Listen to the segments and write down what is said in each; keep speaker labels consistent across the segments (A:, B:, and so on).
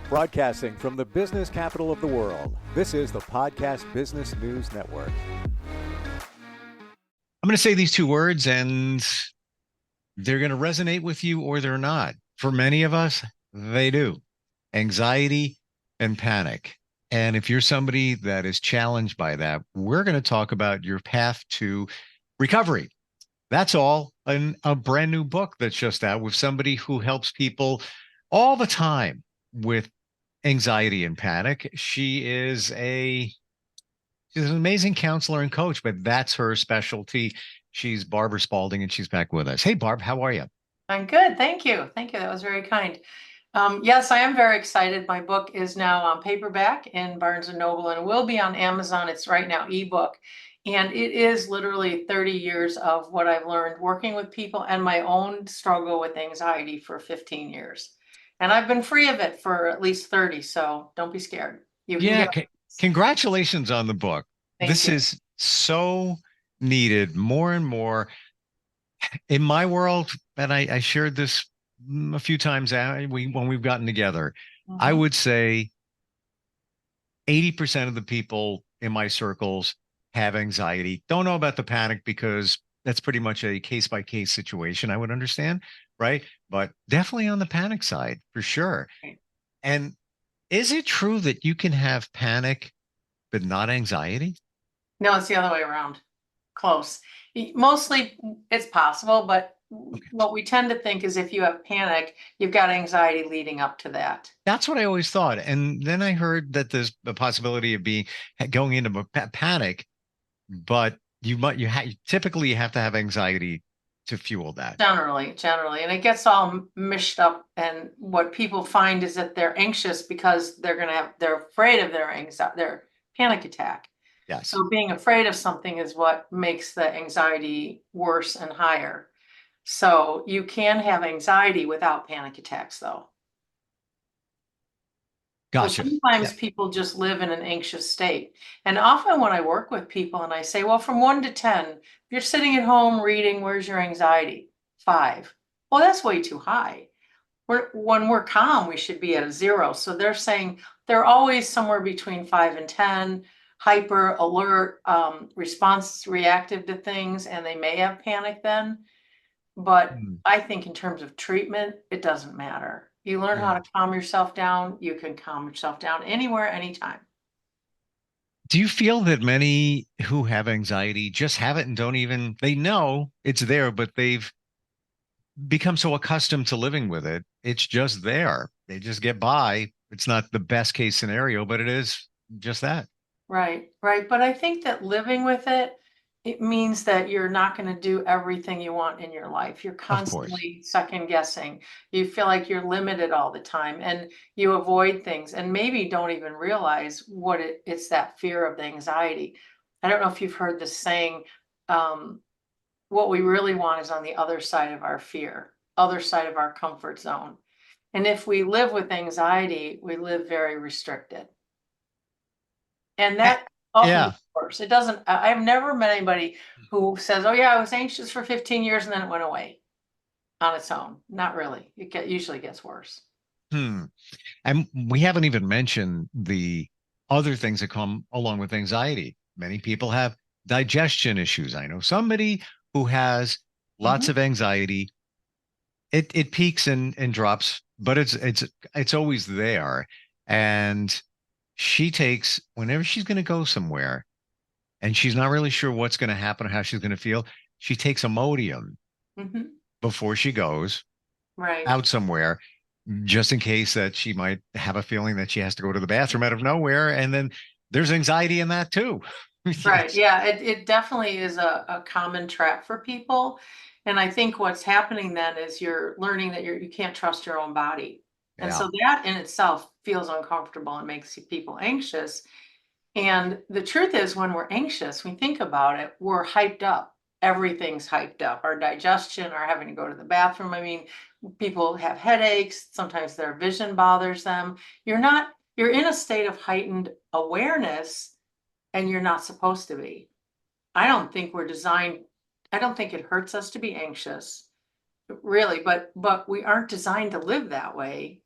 A: Broadcasting from the business capital of the world, this is the Podcast Business News Network.
B: I'm going to say these two words and they're going to resonate with you or they're not. For many of us, they do. Anxiety and panic. And if you're somebody that is challenged by that, we're going to talk about your path to recovery. That's all in a brand new book that's just out with somebody who helps people all the time with anxiety and panic. She's an amazing counselor and coach, but that's her specialty. She's Barbara Spaulding, and she's back with us. Hey, Barb, how are you?
C: I'm good. Thank you. Thank you. That was very kind. Yes, I am very excited. My book is now on paperback in Barnes & Noble and will be on Amazon. It's right now ebook. And it is literally 30 years of what I've learned working with people and my own struggle with anxiety for 15 years. And I've been free of it for at least 30, so don't be scared. You can
B: Yeah,
C: get
B: congratulations on the book.
C: Thank
B: This
C: you.
B: is so needed more and more in my world. And I shared this a few times when we've gotten together. I
C: Mhm.
B: would say 80% of the people in my circles have anxiety. Don't know about the panic because that's pretty much a case by case situation. I would understand, right? But definitely on the panic side for sure.
C: Right.
B: And is it true that you can have panic but not anxiety?
C: No, it's the other way around. Close. Mostly it's possible, but
B: Okay.
C: what we tend to think is if you have panic, you've got anxiety leading up to that.
B: That's what I always thought. And then I heard that there's a possibility of going into a panic, but typically you have to have anxiety to fuel that.
C: Generally, and it gets all mished up. And what people find is that they're anxious because they're afraid of their panic attack.
B: Yes.
C: So being afraid of something is what makes the anxiety worse and higher. So you can have anxiety without panic attacks, though. So
B: Gotcha. Yeah.
C: sometimes people just live in an anxious state. And often when I work with people and I say, well, from 1 to 10, if you're sitting at home reading, where's your anxiety? 5. Well, that's way too high. When we're calm, we should be at a 0. So they're saying they're always somewhere between 5 and 10, hyper, alert, response reactive to things, and they may have panic then. But
B: Hmm.
C: I think in terms of treatment, it doesn't matter. You learn how
B: Yeah.
C: to calm yourself down, you can calm yourself down anywhere, anytime.
B: Do you feel that many who have anxiety just have it and they know it's there, but they've become so accustomed to living with it, it's just there. They just get by. It's not the best case scenario, but it is just that.
C: Right, right. But I think that living with it, it means that you're not going to do everything you want in your life. You're
B: Of course.
C: constantly second guessing. You feel like you're limited all the time and you avoid things and maybe don't even realize it's that fear of the anxiety. I don't know if you've heard the saying, um, what we really want is on the other side of our fear, other side of our comfort zone. And if we live with anxiety, we live very restricted. And
B: Eh,
C: that often
B: Yeah.
C: gets worse. It doesn't, I've never met anybody who says, oh yeah, I was anxious for 15 years and then it went away on its own. Not really. Usually gets worse.
B: Hmm. And we haven't even mentioned the other things that come along with anxiety. Many people have digestion issues. I know somebody who has lots
C: Mhm.
B: of anxiety. It peaks and drops, but it's always there. And she takes whenever she's going to go somewhere and she's not really sure what's going to happen or how she's going to feel, she takes Imodium
C: Mhm.
B: before she goes
C: Right.
B: out somewhere, just in case that she might have a feeling that she has to go to the bathroom out of nowhere. And then there's anxiety in that too.
C: Right.
B: It's,
C: Yeah, it definitely is a common trap for people. And I think what's happening then is you're learning that you can't trust your own body. And
B: yeah.
C: so that in itself feels uncomfortable and makes people anxious. And the truth is, when we're anxious, we think about it, we're hyped up. Everything's hyped up. Our digestion, our having to go to the bathroom. I mean, people have headaches, sometimes their vision bothers them. You're in a state of heightened awareness and you're not supposed to be. I don't think we're designed, I don't think it hurts us to be anxious, really, but we aren't designed to live that way.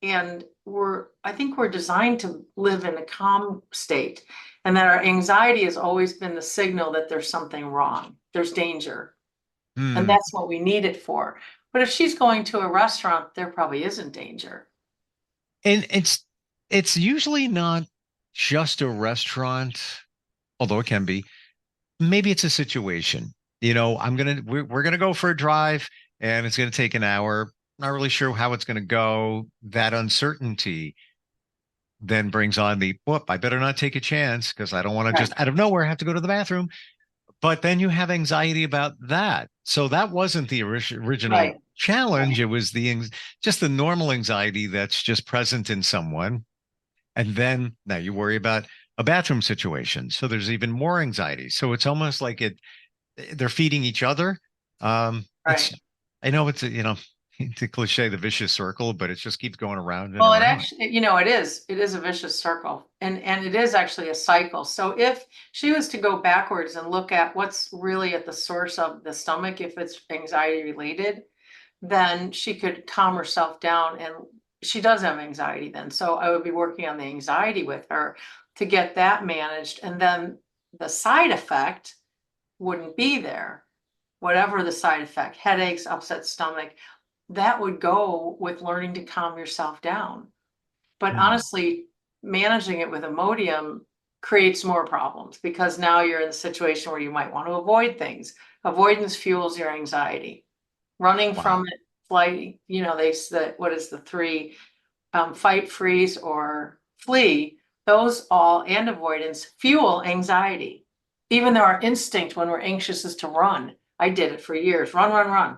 C: And I think we're designed to live in a calm state, and that our anxiety has always been the signal that there's something wrong, there's danger. And
B: Hmm.
C: that's what we need it for. But if she's going to a restaurant, there probably isn't danger.
B: And it's usually not just a restaurant, although it can be. Maybe it's a situation. We're gonna go for a drive and it's gonna take an hour. Not really sure how it's gonna go. That uncertainty then brings on the whoop, I better not take a chance because I don't want to
C: Right,
B: just out of nowhere have to go to the bathroom. But then you have anxiety about that. So that wasn't the original
C: right,
B: challenge.
C: right.
B: It was just the normal anxiety that's just present in someone. And then now you worry about a bathroom situation. So there's even more anxiety. So it's almost like they're feeding each other. It's
C: Right.
B: I know it's a cliche, the vicious circle, but it just keeps going around and
C: Well, it
B: around.
C: actually, it is a vicious circle, and it is actually a cycle. So if she was to go backwards and look at what's really at the source of the stomach, if it's anxiety related, then she could calm herself down, and she does have anxiety then. So I would be working on the anxiety with her to get that managed, and then the side effect wouldn't be there. Whatever the side effect, headaches, upset stomach, that would go with learning to calm yourself down. But
B: Hmm.
C: honestly, managing it with Imodium creates more problems, because now you're in the situation where you might want to avoid things. Avoidance fuels your anxiety. Running
B: Wow.
C: from it, flight, they said, what is the three, fight, freeze, or flee, those all, and avoidance fuel anxiety. Even though our instinct when we're anxious is to run. I did it for years, run, run, run.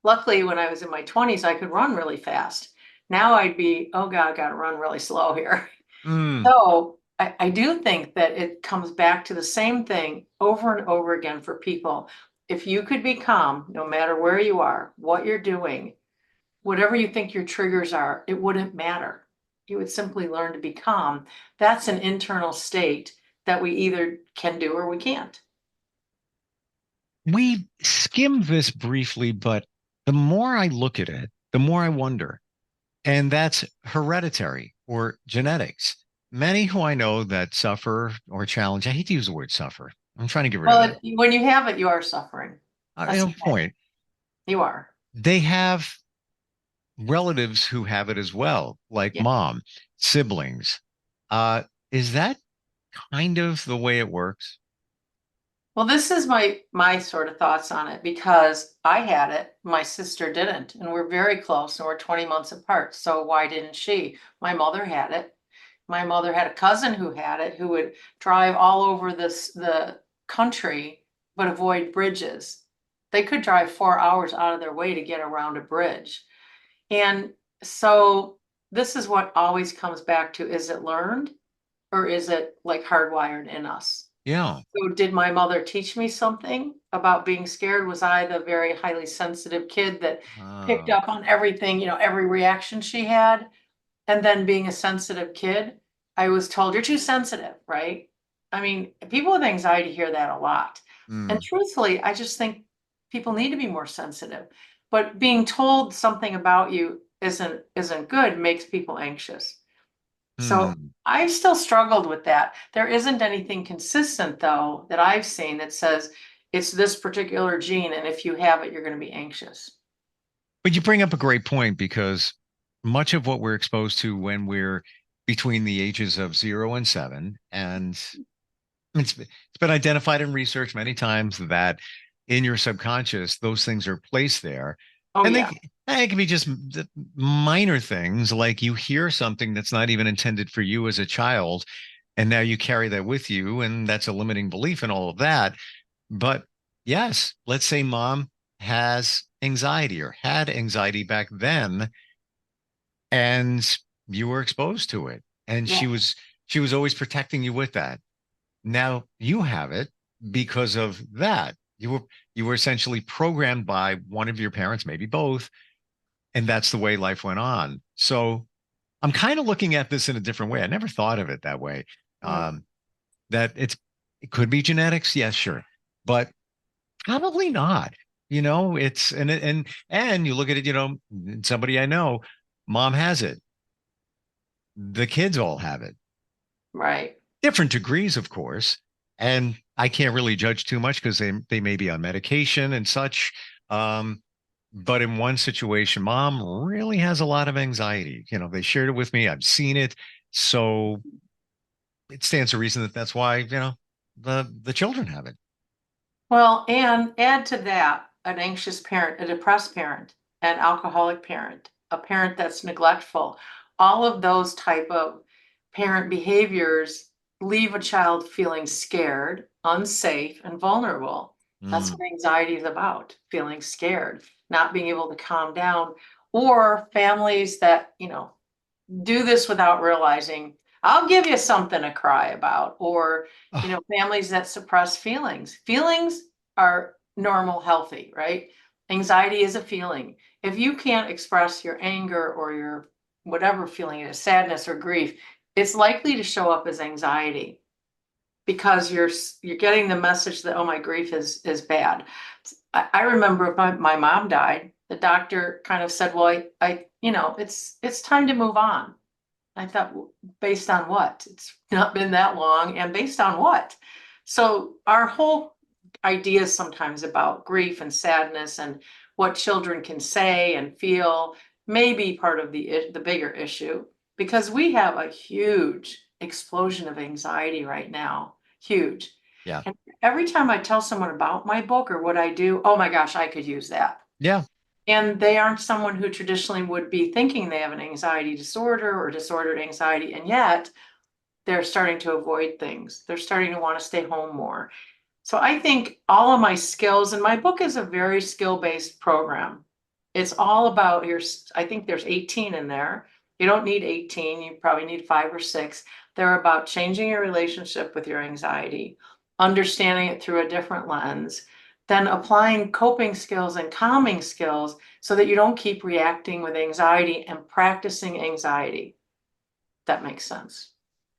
C: Luckily, when I was in my 20s, I could run really fast. Now I'd be, oh God, I gotta run really slow here.
B: Hmm.
C: So I do think that it comes back to the same thing over and over again for people. If you could be calm, no matter where you are, what you're doing, whatever you think your triggers are, it wouldn't matter. You would simply learn to be calm. That's an internal state that we either can do or we can't.
B: We skimmed this briefly, but the more I look at it, the more I wonder. And that's hereditary or genetics. Many who I know that suffer or challenge, I hate to use the word suffer. I'm trying to get rid of that.
C: When you have it, you are suffering.
B: I
C: That's
B: don't
C: okay.
B: point.
C: You are.
B: They have relatives who have it as well, like
C: Yeah.
B: mom, siblings. Uh, is that kind of the way it works?
C: Well, this is my sort of thoughts on it, because I had it, my sister didn't, and we're very close and we're 20 months apart. So why didn't she? My mother had it. My mother had a cousin who had it, who would drive all over the country but avoid bridges. They could drive 4 hours out of their way to get around a bridge. And so this is what always comes back to, is it learned or is it like hardwired in us?
B: Yeah.
C: So did my mother teach me something about being scared? Was I the very highly sensitive kid that picked
B: Uh,
C: up on everything, every reaction she had? And then being a sensitive kid, I was told, you're too sensitive, right? I mean, people with anxiety hear that a lot. And
B: hmm,
C: truthfully, I just think people need to be more sensitive. But being told something about you isn't good makes people anxious. So
B: hmm.
C: I've still struggled with that. There isn't anything consistent, though, that I've seen that says it's this particular gene, and if you have it, you're going to be anxious.
B: But you bring up a great point because much of what we're exposed to when we're between the ages of 0 and 7, and it's been identified in research many times that in your subconscious, those things are placed there.
C: Oh,
B: And
C: yeah,
B: they can be just minor things like you hear something that's not even intended for you as a child. And now you carry that with you. And that's a limiting belief and all of that. But yes, let's say mom has anxiety or had anxiety back then, and you were exposed to it. And
C: yeah,
B: she was always protecting you with that. Now you have it because of that. You were essentially programmed by one of your parents, maybe both, and that's the way life went on. So I'm kind of looking at this in a different way. I never thought of it that way.
C: mm,
B: Um, that it could be genetics, yes, sure, but probably not. It's and you look at it. Somebody I know, mom has it. the kids all have it.
C: Right.
B: Different degrees, of course. And I can't really judge too much because they may be on medication and such. Um, but in one situation, mom really has a lot of anxiety. They shared it with me. I've seen it. So it stands to reason that that's why, the children have it.
C: Well, and add to that an anxious parent, a depressed parent, an alcoholic parent, a parent that's neglectful. All of those type of parent behaviors leave a child feeling scared, unsafe, and vulnerable. That's
B: Mm.
C: what anxiety is about, feeling scared, not being able to calm down, or families that, do this without realizing, I'll give you something to cry about, or,
B: Oh,
C: families that suppress feelings. Feelings are normal, healthy, right? Anxiety is a feeling. If you can't express your anger or your whatever feeling it is, sadness or grief, it's likely to show up as anxiety because you're getting the message that, oh, my grief is bad. I remember my mom died, the doctor kind of said, well, it's time to move on. I thought, based on what? It's not been that long, and based on what? So our whole idea sometimes about grief and sadness and what children can say and feel may be part of the bigger issue, because we have a huge explosion of anxiety right now. Huge.
B: yeah.
C: And every time I tell someone about my book or what I do, oh my gosh, I could use that.
B: Yeah.
C: And they aren't someone who traditionally would be thinking they have an anxiety disorder or disordered anxiety, and yet they're starting to avoid things. They're starting to want to stay home more. So I think all of my skills, and my book is a very skill-based program. It's all about I think there's 18 in there. You don't need 18, you probably need 5 or 6. They're about changing your relationship with your anxiety, understanding it through a different lens, then applying coping skills and calming skills so that you don't keep reacting with anxiety, and practicing anxiety. That makes sense.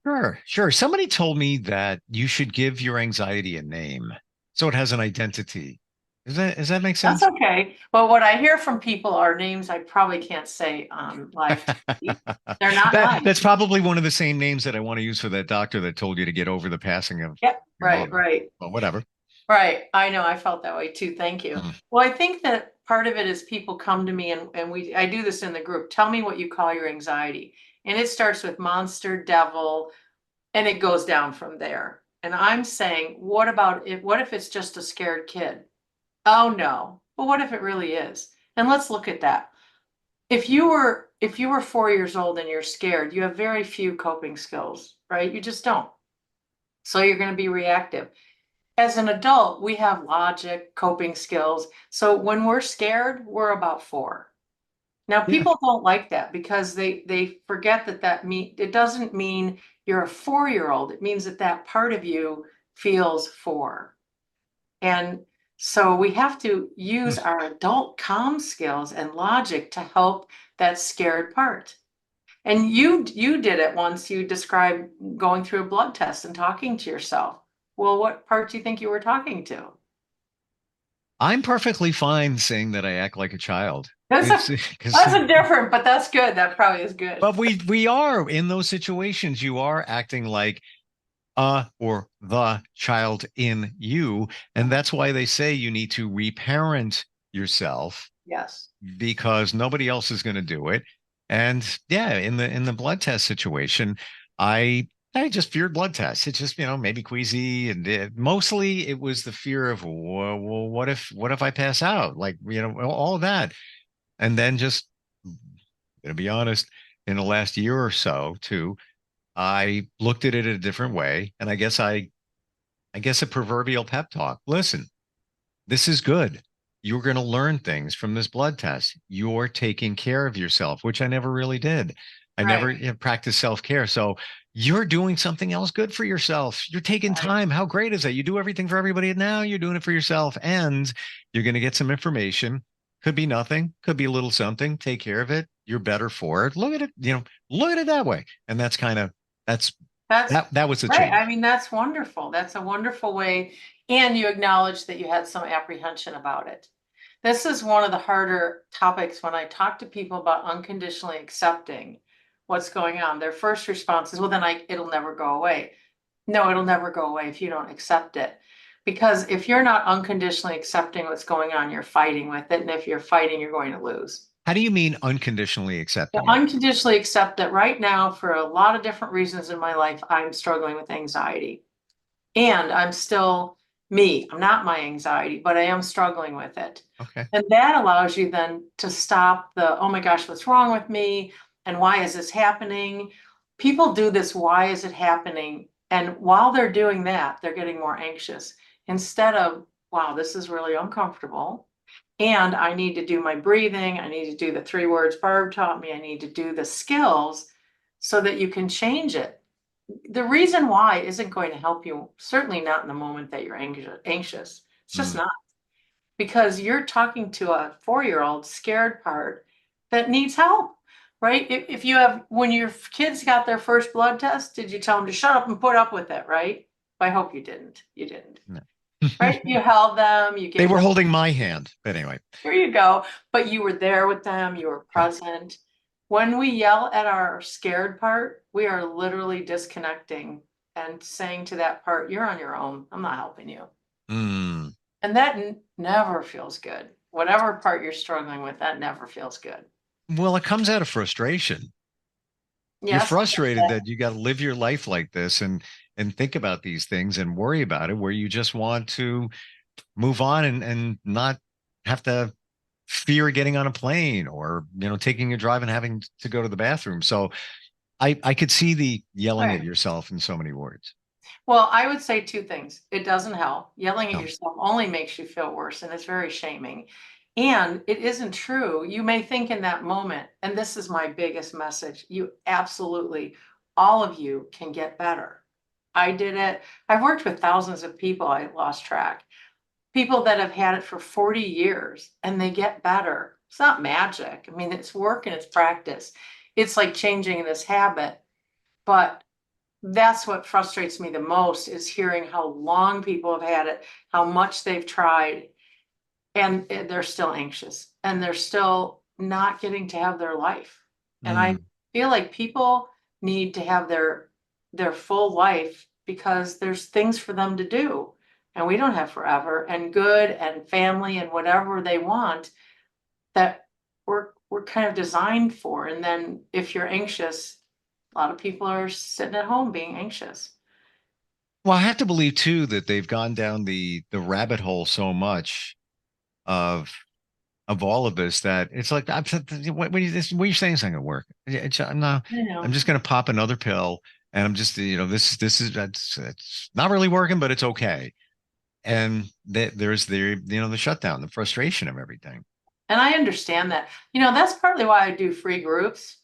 B: Sure, sure. Somebody told me that you should give your anxiety a name so it has an identity. Does that make
C: That's
B: sense?
C: okay. But what I hear from people are names I probably can't say on live TV. They're not
B: That's
C: nice.
B: probably one of the same names that I want to use for that doctor that told you to get over the passing of
C: Yep,
B: your
C: right,
B: mom.
C: right,
B: Well, whatever.
C: right. I know, I felt that way too. Thank you.
B: Mm.
C: Well, I think that part of it is people come to me, and I do this in the group. Tell me what you call your anxiety. And it starts with monster, devil, and it goes down from there. And I'm saying, what if it's just a scared kid? Oh no. But what if it really is? And let's look at that. If you were 4 years old and you're scared, you have very few coping skills, right? You just don't. So you're going to be reactive. As an adult, we have logic, coping skills. So when we're scared, we're about 4. Now,
B: Yeah.
C: people don't like that because they forget it doesn't mean you're a 4-year-old. It means that part of you feels 4. And so we have to use our adult calm skills and logic to help that scared part. And you did it once. You described going through a blood test and talking to yourself. Well, what part do you think you were talking to?
B: I'm perfectly fine saying that I act like a child.
C: That's
B: It's
C: a
B: because
C: that's a different, but that's good. That probably is good.
B: but we are in those situations. You are acting like or the child in you. And that's why they say you need to reparent yourself
C: Yes.
B: because nobody else is going to do it. And yeah, in the blood test situation, I just feared blood tests. It's just, maybe queasy. And mostly it was the fear of, well, what if I pass out? Like, all of that. And then just, to be honest, in the last year or so, too, I looked at it a different way. And I guess a proverbial pep talk. Listen, this is good. You're going to learn things from this blood test. You're taking care of yourself, which I never really did. I never
C: Right.
B: practiced self-care. So you're doing something else good for yourself. You're taking
C: Right.
B: time. How great is that? You do everything for everybody, and now you're doing it for yourself. And you're going to get some information. Could be nothing, could be a little something. Take care of it. You're better for it. Look at it, look at it that way. And that's
C: That's
B: that was the
C: right. I
B: change.
C: mean, that's wonderful. That's a wonderful way. And you acknowledge that you had some apprehension about it. This is one of the harder topics when I talk to people about unconditionally accepting. what's going on, their first response is, well, then it'll never go away. No, it'll never go away if you don't accept it. Because if you're not unconditionally accepting what's going on, you're fighting with it. And if you're fighting, you're going to lose.
B: How do you mean unconditionally
C: To
B: accepting it?
C: unconditionally accept that right now, for a lot of different reasons in my life, I'm struggling with anxiety. And I'm still me. I'm not my anxiety, but I am struggling with it.
B: Okay.
C: And that allows you then to stop the, oh my gosh, what's wrong with me? And why is this happening? People do this, why is it happening? And while they're doing that, they're getting more anxious instead of, wow, this is really uncomfortable. And I need to do my breathing. I need to do the 3 words Barb taught me. I need to do the skills so that you can change it. The reason why isn't going to help you, certainly not in the moment that you're anxious. It's just
B: Mm.
C: not, because you're talking to a 4-year-old scared part that needs help, right? If you have, when your kids got their first blood test, did you tell them to shut up and put up with it, right? I hope you didn't. You didn't,
B: No.
C: right? You held them, you
B: They
C: gave
B: were
C: them,
B: holding my hand, but anyway.
C: here you go, but you were there with them, you were
B: Yeah.
C: present. When we yell at our scared part, we are literally disconnecting and saying to that part, you're on your own, I'm not helping you.
B: Mm.
C: And that never feels good. Whatever part you're struggling with, that never feels good.
B: Well, it comes out of frustration. You're
C: Yes.
B: frustrated that you got to live your life like this and think about these things and worry about it, where you just want to move on and not have to fear getting on a plane or taking a drive and having to go to the bathroom. So I could see the yelling at
C: Right.
B: yourself in so many words.
C: Well, I would say 2 things. It doesn't help. Yelling at
B: No.
C: yourself only makes you feel worse, and it's very shaming. And it isn't true. You may think in that moment, and this is my biggest message, you absolutely, all of you can get better. I did it. I've worked with thousands of people, I lost track. People that have had it for 40 years and they get better. It's not magic. I mean, it's work and it's practice. It's like changing this habit, but that's what frustrates me the most, is hearing how long people have had it, how much they've tried, and they're still anxious and they're still not getting to have their life. And I
B: Mm.
C: feel like people need to have their full life because there's things for them to do. And we don't have forever, and good and family and whatever they want that we're kind of designed for. And then if you're anxious, a lot of people are sitting at home being anxious.
B: Well, I have to believe too that they've gone down the rabbit hole so much of all of this that it's like when you're saying it's not going to work. I'm not.
C: You know.
B: I'm just going to pop another pill, and I'm just this is that's not really working, but it's okay. And there's the shutdown, the frustration of everything.
C: And I understand that. That's partly why I do free groups.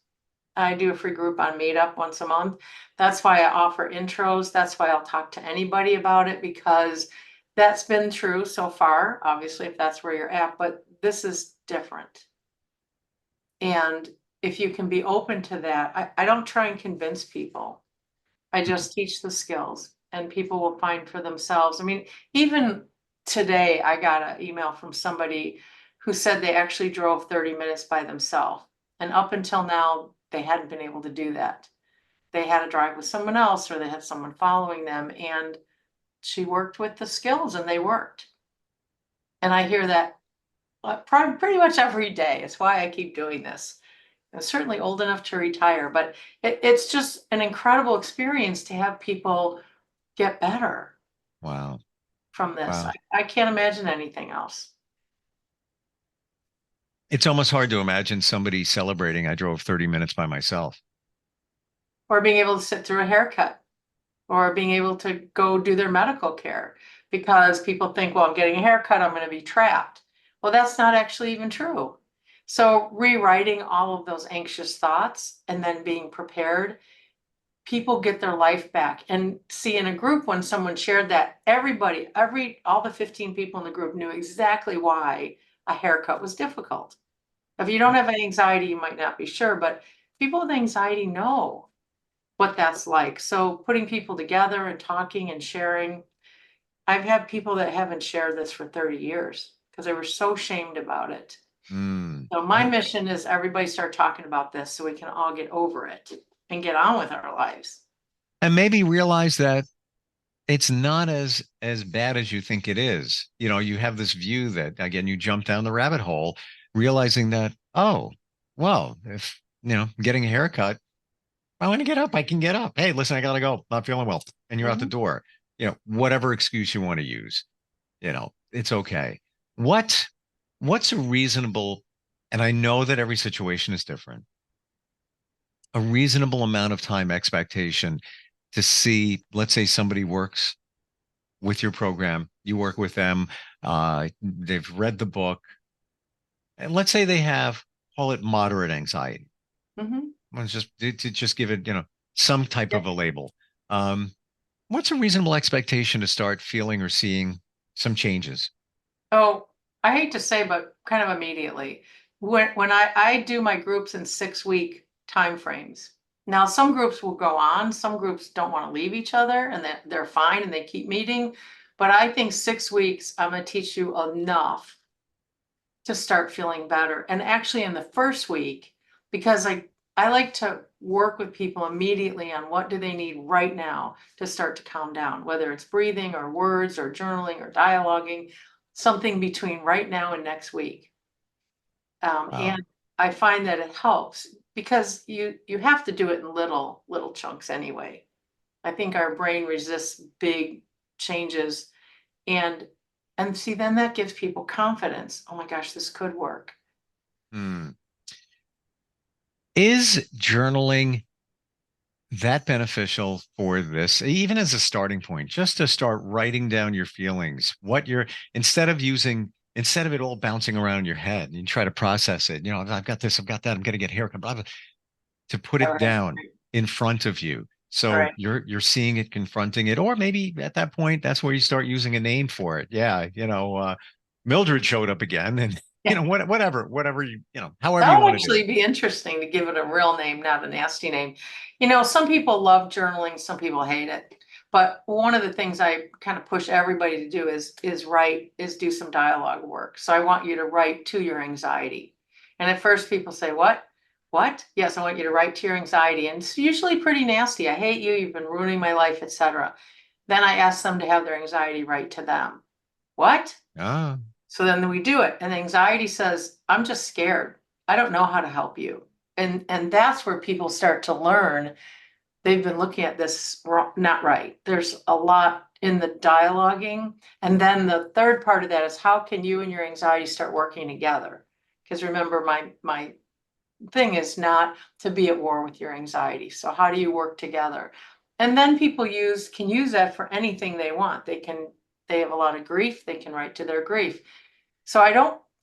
C: I do a free group on Meetup once a month. That's why I offer intros. That's why I'll talk to anybody about it, because that's been true so far, obviously, if that's where you're at, but this is different. And if you can be open to that, I don't try and convince people. I just teach the skills and people will find for themselves. I mean, even today, I got an email from somebody who said they actually drove 30 minutes by themselves. And up until now, they hadn't been able to do that. They had to drive with someone else or they had someone following them. And she worked with the skills and they worked. And I hear that pretty much every day. It's why I keep doing this. I'm certainly old enough to retire, but it's just an incredible experience to have people get better
B: Wow.
C: from this.
B: Wow.
C: I can't imagine anything else.
B: It's almost hard to imagine somebody celebrating. I drove 30 minutes by myself.
C: Or being able to sit through a haircut, or being able to go do their medical care, because people think, well, I'm getting a haircut, I'm going to be trapped. Well, that's not actually even true. So rewriting all of those anxious thoughts and then being prepared, people get their life back. And see, in a group, when someone shared that, all the 15 people in the group knew exactly why a haircut was difficult. If you don't have any anxiety, you might not be sure, but people with anxiety know what that's like. So putting people together and talking and sharing. I've had people that haven't shared this for 30 years because they were so shamed about it.
B: Mm.
C: So my mission is everybody start talking about this so we can all get over it and get on with our lives.
B: And maybe realize that it's not as bad as you think it is. You know, you have this view that again, you jump down the rabbit hole, realizing that, oh, well, if getting a haircut, I want to get up, I can get up. Hey, listen, I gotta go. Not feeling well. And you're out the
C: Mhm.
B: door. Whatever excuse you want to use, it's okay. What what's a reasonable, and I know that every situation is different, a reasonable amount of time expectation to see, let's say somebody works with your program, you work with them, they've read the book, and let's say they have, call it moderate anxiety.
C: Mhm.
B: Let's just to just give it, some type
C: Yeah.
B: of a label. Um, what's a reasonable expectation to start feeling or seeing some changes?
C: Oh, I hate to say, but kind of immediately. When I do my groups in 6 week timeframes. Now, some groups will go on, some groups don't want to leave each other and that they're fine and they keep meeting. But I think 6 weeks, I'm going to teach you enough to start feeling better. And actually in the first week, because I like to work with people immediately on what do they need right now to start to calm down, whether it's breathing or words or journaling or dialoguing, something between right now and next week.
B: Wow.
C: And I find that it helps because you have to do it in little chunks anyway. I think our brain resists big changes, and see, then that gives people confidence. Oh my gosh, this could work.
B: Hmm. Is journaling that beneficial for this, even as a starting point, just to start writing down your feelings, what you're, instead of it all bouncing around in your head and you try to process it, I've got this, I've got that, I'm going to get a haircut, blah, blah, to put
C: All
B: it
C: right.
B: down in front of you.
C: All
B: So
C: right.
B: you're seeing it, confronting it, or maybe at that point, that's where you start using a name for it. Yeah, Mildred showed up again, and
C: Yeah.
B: whatever however
C: That
B: you
C: would
B: want to do it.
C: actually be interesting to give it a real name, not a nasty name. Some people love journaling, some people hate it. But one of the things I kind of push everybody to do is do some dialogue work. So I want you to write to your anxiety. And at first people say, "What? What?" Yes, I want you to write to your anxiety. And it's usually pretty nasty. I hate you, you've been ruining my life, etc. Then I ask them to have their anxiety write to them. What?
B: Ah,
C: So then we do it, and anxiety says, "I'm just scared. I don't know how to help you." And that's where people start to learn they've been looking at this not right. There's a lot in the dialoguing. And then the third part of that is how can you and your anxiety start working together? Because remember, my thing is not to be at war with your anxiety. So how do you work together? And then people can use that for anything they want. They have a lot of grief, they can write to their grief. So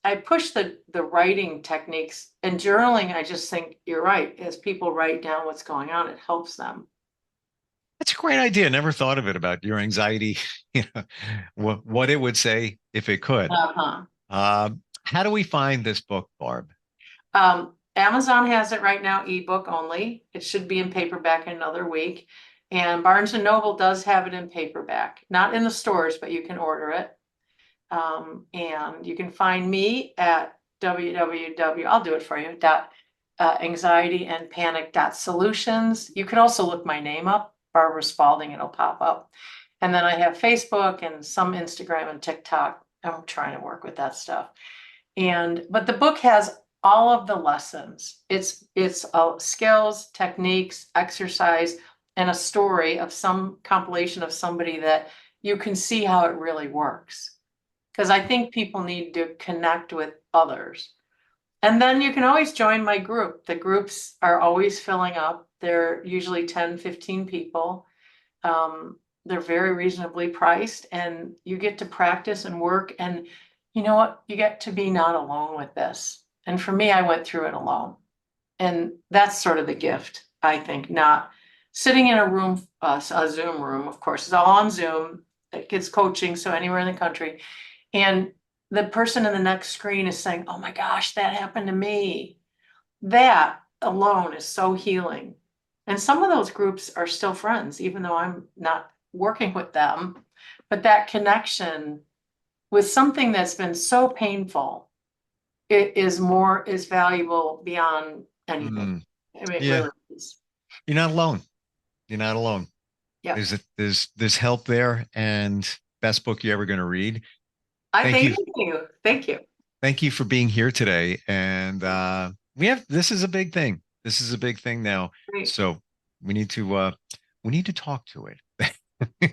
C: I push the writing techniques and journaling. I just think you're right. As people write down what's going on, it helps them.
B: that's a great idea. Never thought of it about your anxiety, what it would say if it could.
C: Uh-huh.
B: How do we find this book, Barb?
C: Amazon has it right now, ebook only. It should be in paperback in another week. And Barnes and Noble does have it in paperback, not in the stores, but you can order it. And you can find me at www, I'll do it for you, anxietyandpanic.solutions. You can also look my name up, Barbara Spaulding, it'll pop up. And then I have Facebook and some Instagram and TikTok. I'm trying to work with that stuff. But the book has all of the lessons. It's skills, techniques, exercise, and a story of some compilation of somebody that you can see how it really works. Because I think people need to connect with others. And then you can always join my group. The groups are always filling up. They're usually 10, 15 people. They're very reasonably priced, and you get to practice and work. And you know what? You get to be not alone with this. And for me, I went through it alone. And that's sort of the gift, I think, not sitting in a room, a Zoom room, of course, it's all on Zoom. It gets coaching, so anywhere in the country. And the person in the next screen is saying, "Oh my gosh, that happened to me." That alone is so healing. And some of those groups are still friends, even though I'm not working with them. But that connection with something that's been so painful is valuable beyond anything. I mean, it
B: Yeah.
C: really is.
B: You're not alone. You're not alone.
C: Yeah.
B: There's help there, and best book you're ever going to read.
C: Thank
B: Thank you.
C: you. Thank you.
B: Thank you for being here today. And this is a big thing. This is a big thing now.
C: Great.
B: So we need to talk to it.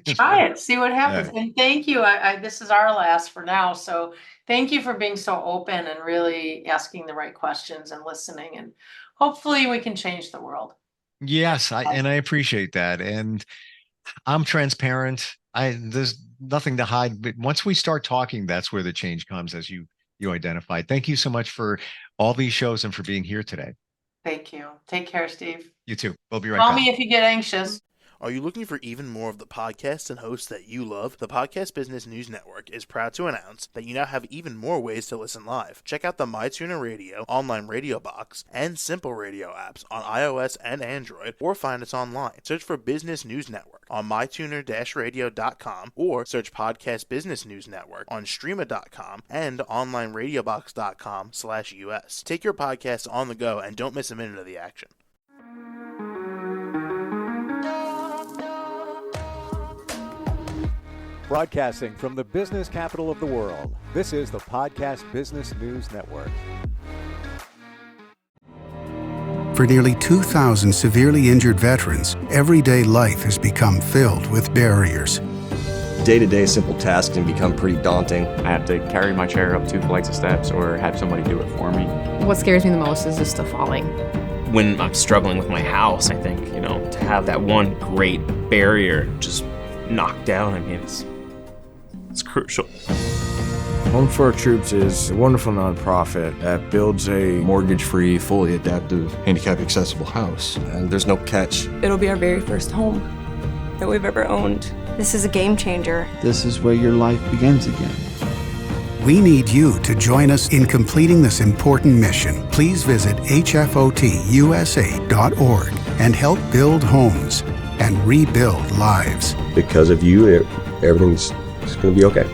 C: Try it, see what happens.
B: Yeah.
C: And thank you. This is our last for now. So thank you for being so open and really asking the right questions and listening. And hopefully we can change the world.
B: Yes, I appreciate that. And I'm transparent. There's nothing to hide. But once we start talking, that's where the change comes, as you identified. Thank you so much for all these shows and for being here today.
C: Thank you. Take care, Steve.
B: You too. We'll be right
C: Call
B: back.
C: me if you get anxious.
D: Are you looking for even more of the podcasts and hosts that you love? The Podcast Business News Network is proud to announce that you now have even more ways to listen live. Check out the MyTuner Radio, online radio box, and Simple Radio apps on iOS and Android, or find us online. Search for Business News Network on mytuner-radio.com, or search Podcast Business News Network on streama.com and onlineradiobox.com/US. Take your podcast on the go and don't miss a minute of the action.
A: Broadcasting from the business capital of the world, this is the Podcast Business News Network.
E: For nearly 2,000 severely injured veterans, everyday life has become filled with barriers.
F: Day-to-day simple tasks can become pretty daunting.
G: I have to carry my chair up 2 flights of steps or have somebody do it for me.
H: What scares me the most is just the falling.
I: When I'm struggling with my house, I think, to have that one great barrier just knocked down, I mean, it's crucial.
J: Home for Our Troops is a wonderful nonprofit that builds a
K: mortgage-free, fully adaptive, handicap-accessible house.
F: And there's no catch.
L: It'll be our very first home that we've ever owned.
M: This is a game changer.
N: This is where your life begins again.
E: We need you to join us in completing this important mission. Please visit hfotusa.org and help build homes and rebuild lives.
F: Because of you, everything's going to be okay.